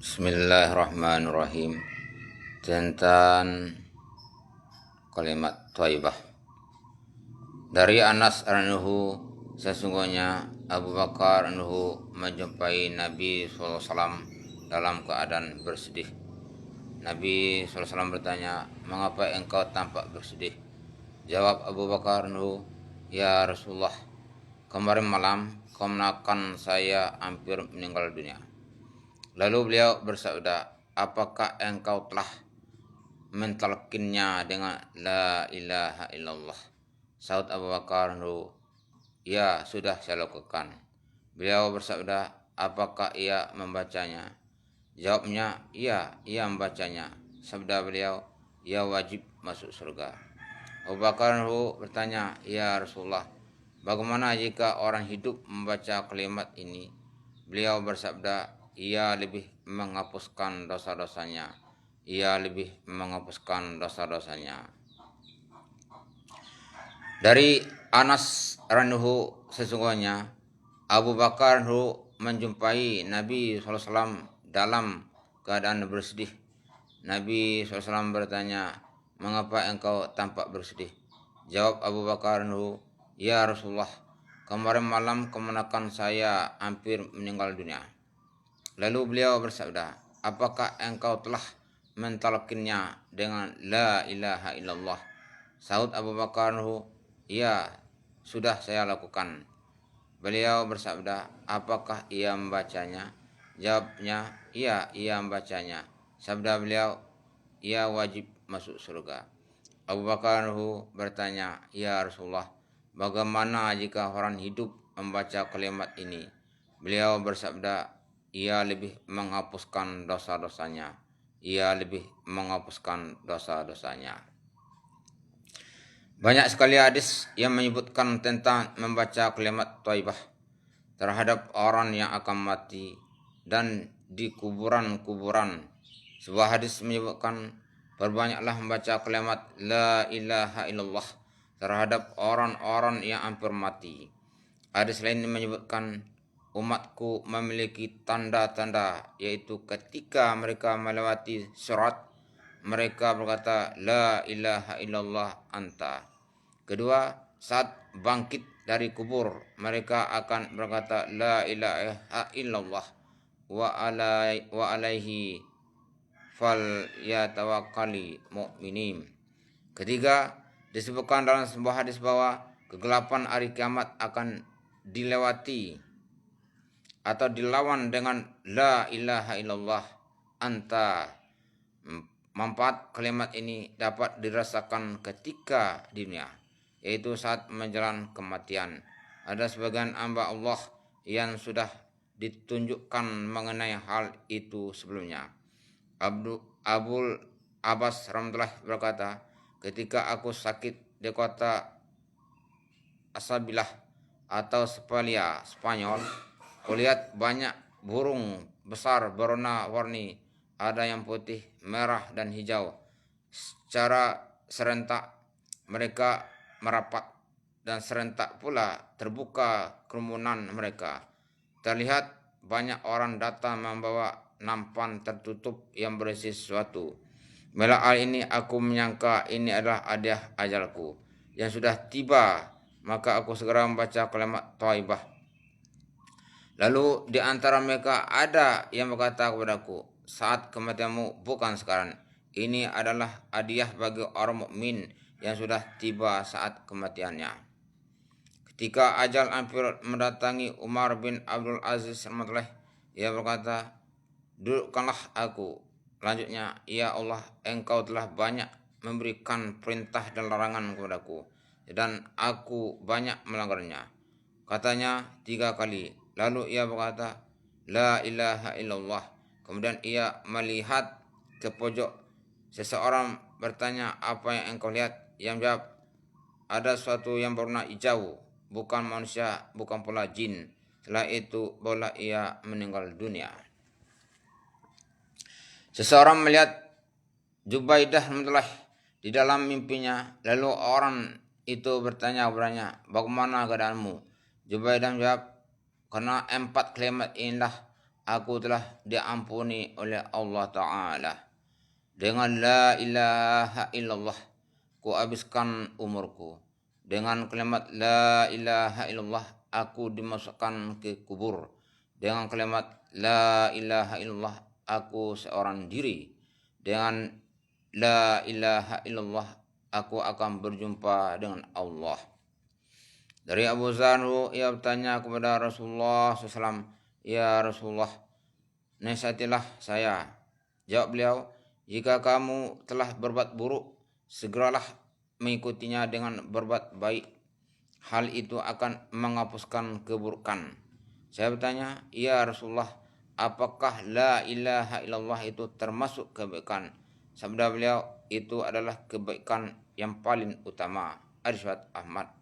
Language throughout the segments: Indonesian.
Bismillahirrahmanirrahim. Tentang kalimat thayyibah. Dari Anas anhu, sesungguhnya Abu Bakar anhu menjumpai Nabi SAW dalam keadaan bersedih. Nabi SAW bertanya, "Mengapa engkau tampak bersedih?" Jawab Abu Bakar anhu, "Ya Rasulullah, kemarin malam keponakan saya hampir meninggal dunia." Lalu beliau bersabda, "Apakah engkau telah mentalkinnya dengan la ilaha illallah?" Sahut Abu Bakar, "Ya, sudah saya lakukan." Beliau bersabda, "Apakah ia membacanya?" Jawabnya, "Iya, ia membacanya." Sabda beliau, "Ia wajib masuk surga." Abu Bakar bertanya, "Ya Rasulullah, bagaimana jika orang hidup membaca kalimat ini?" Beliau bersabda, "Ia lebih menghapuskan dosa-dosanya. Ia lebih menghapuskan dosa-dosanya." Dari Anas radhiyallahu, sesungguhnya Abu Bakar menjumpai Nabi SAW dalam keadaan bersedih. Nabi SAW bertanya, "Mengapa engkau tampak bersedih?" Jawab Abu Bakar, "Ya Rasulullah, kemarin malam keponakan saya hampir meninggal dunia." Lalu beliau bersabda, "Apakah engkau telah mentalkinnya dengan la ilaha illallah?" Sahut Abu Bakar, "Ya, sudah saya lakukan." Beliau bersabda, "Apakah ia membacanya?" Jawabnya, "Iya, ia membacanya." Sabda beliau, "Ia wajib masuk surga." Abu Bakar bertanya, "Ya Rasulullah, bagaimana jika orang hidup membaca kalimat ini?" Beliau bersabda, "Ia lebih menghapuskan dosa-dosanya. Ia lebih menghapuskan dosa-dosanya." Banyak sekali hadis yang menyebutkan tentang membaca kalimat thayyibah terhadap orang yang akan mati dan di kuburan-kuburan. Sebuah hadis menyebutkan, "Perbanyaklah membaca kalimat la ilaha illallah terhadap orang-orang yang hampir mati." Hadis lain menyebutkan, "Umatku memiliki tanda-tanda, yaitu ketika mereka melewati sirat, mereka berkata, la ilaha illallah anta. Kedua, saat bangkit dari kubur, mereka akan berkata, la ilaha illallah wa alaihi fal yatawakkali mu'minin." Ketiga, disebutkan dalam sebuah hadis bahwa kegelapan hari kiamat akan dilewati atau dilawan dengan la ilaha illallah anta. Manfaat kalimat ini dapat dirasakan ketika di dunia, yaitu saat menjelang kematian. Ada sebagian hamba Allah yang sudah ditunjukkan mengenai hal itu sebelumnya. Abul Abbas rahmatullah berkata, "Ketika aku sakit di kota Asabilah atau Spalia, Spanyol, kulihat banyak burung besar berwarna-warni, ada yang putih, merah, dan hijau. Secara serentak mereka merapat, dan serentak pula terbuka kerumunan mereka. Terlihat banyak orang datang membawa nampan tertutup yang berisi sesuatu. Melihat hal ini aku menyangka ini adalah hadiah ajalku yang sudah tiba, maka aku segera membaca kalimat thayyibah. Lalu di antara mereka ada yang berkata kepadaku, 'Saat kematianmu bukan sekarang. Ini adalah hadiah bagi orang mukmin yang sudah tiba saat kematiannya.' Ketika ajal hampir mendatangi Umar bin Abdul Aziz rahmatullah, ia berkata, 'Dudukkanlah aku.' Lanjutnya, 'Ya Allah, engkau telah banyak memberikan perintah dan larangan kepadaku, dan aku banyak melanggarnya.' Katanya 3 kali. Lalu ia berkata, 'La ilaha illallah.' Kemudian ia melihat ke pojok. Seseorang bertanya, 'Apa yang engkau lihat?' Yang jawab, 'Ada sesuatu yang berwarna hijau, bukan manusia, bukan pula jin.' Setelah itu barulah ia meninggal dunia." Seseorang melihat Jubaidah rahmatullah di dalam mimpinya. Lalu orang itu bertanya kepadanya, "Bagaimana keadaanmu?" Jubaidah menjawab, "Karena 4 kalimat inilah aku telah diampuni oleh Allah Ta'ala. Dengan la ilaha illallah ku habiskan umurku. Dengan kalimat la ilaha illallah aku dimasukkan ke kubur. Dengan kalimat la ilaha illallah aku seorang diri. Dengan la ilaha illallah aku akan berjumpa dengan Allah. Dari Abu Zarhu, ia bertanya kepada Rasulullah SAW, ya Rasulullah, nasihatilah saya. Jawab beliau, jika kamu telah berbuat buruk, segeralah mengikutinya dengan berbuat baik. Hal itu akan menghapuskan keburukan. Saya bertanya, ya Rasulullah, apakah la ilaha illallah itu termasuk kebaikan? Sabda beliau, itu adalah kebaikan yang paling utama. Riwayat Ahmad.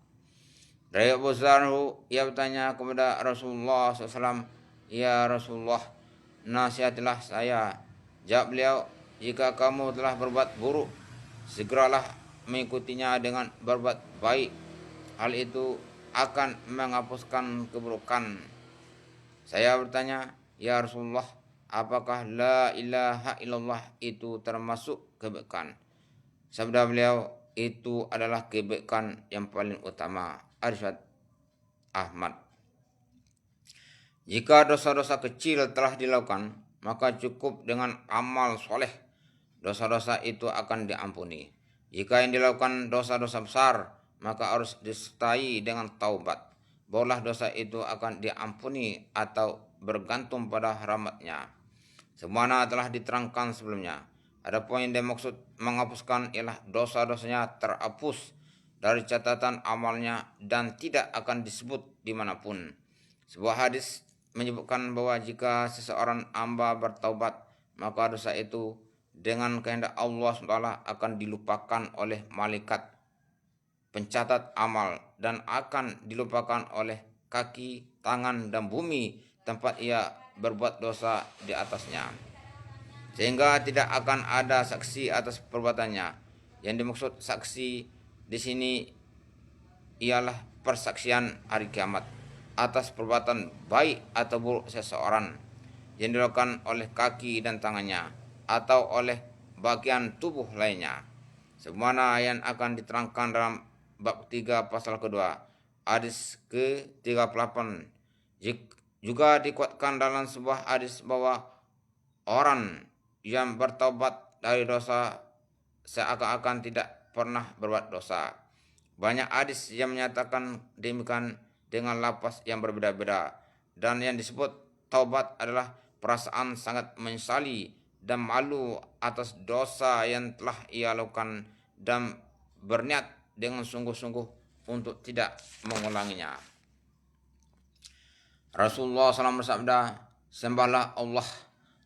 Dari Abu Zarhu, ia bertanya kepada Rasulullah SAW, ya Rasulullah, nasihatilah saya. Jawab beliau, jika kamu telah berbuat buruk, segeralah mengikutinya dengan berbuat baik. Hal itu akan menghapuskan keburukan. Saya bertanya, ya Rasulullah, apakah la ilaha illallah itu termasuk kebaikan? Sabda beliau, itu adalah kebaikan yang paling utama. Riwayat Ahmad. Jika dosa-dosa kecil telah dilakukan, maka cukup dengan amal soleh. Dosa-dosa itu akan diampuni. Jika yang dilakukan dosa-dosa besar, maka harus disertai dengan taubat. Barulah dosa itu akan diampuni atau bergantung pada rahmatnya. Semana telah diterangkan sebelumnya. Ada poin yang dimaksud menghapuskan ialah dosa-dosanya terhapus dari catatan amalnya dan tidak akan disebut dimanapun. Sebuah hadis menyebutkan bahwa jika seseorang hamba bertaubat, maka dosa itu dengan kehendak Allah SWT akan dilupakan oleh malaikat pencatat amal dan akan dilupakan oleh kaki, tangan, dan bumi tempat ia berbuat dosa di atasnya. Sehingga tidak akan ada saksi atas perbuatannya. Yang dimaksud saksi di sini ialah persaksian hari kiamat atas perbuatan baik atau buruk seseorang yang dilakukan oleh kaki dan tangannya atau oleh bagian tubuh lainnya. Sebagaimana yang akan diterangkan dalam bab 3 pasal kedua, hadis ke-38. Juga dikuatkan dalam sebuah hadis bahwa orang yang bertaubat dari dosa seakan-akan tidak pernah berbuat dosa. Banyak hadis yang menyatakan demikian dengan lafaz yang berbeda-beda. Dan yang disebut taubat adalah perasaan sangat menyesali dan malu atas dosa yang telah ia lakukan dan berniat dengan sungguh-sungguh untuk tidak mengulanginya. Rasulullah SAW bersabda, sembahlah Allah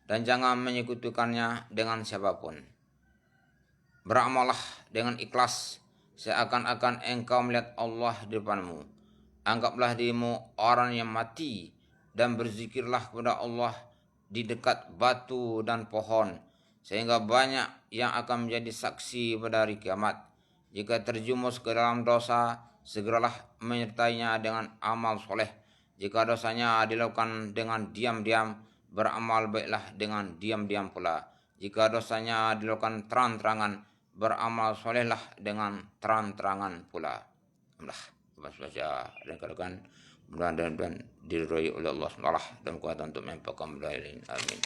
dan jangan menyekutukannya dengan siapapun. Beramallah dengan ikhlas seakan-akan engkau melihat Allah di depanmu. Anggaplah dirimu orang yang mati dan berzikirlah kepada Allah di dekat batu dan pohon, sehingga banyak yang akan menjadi saksi pada hari kiamat. Jika terjumus ke dalam dosa, segeralah menyertainya dengan amal soleh. Jika dosanya dilakukan dengan diam-diam, beramal baiklah dengan diam-diam pula. Jika dosanya dilakukan terang-terangan, beramal solehlah dengan terang-terangan pula. Baca dan katakan mudah-mudahan diridhoi oleh Allah SWT dan kuat untuk menyampaikan belain. Amin.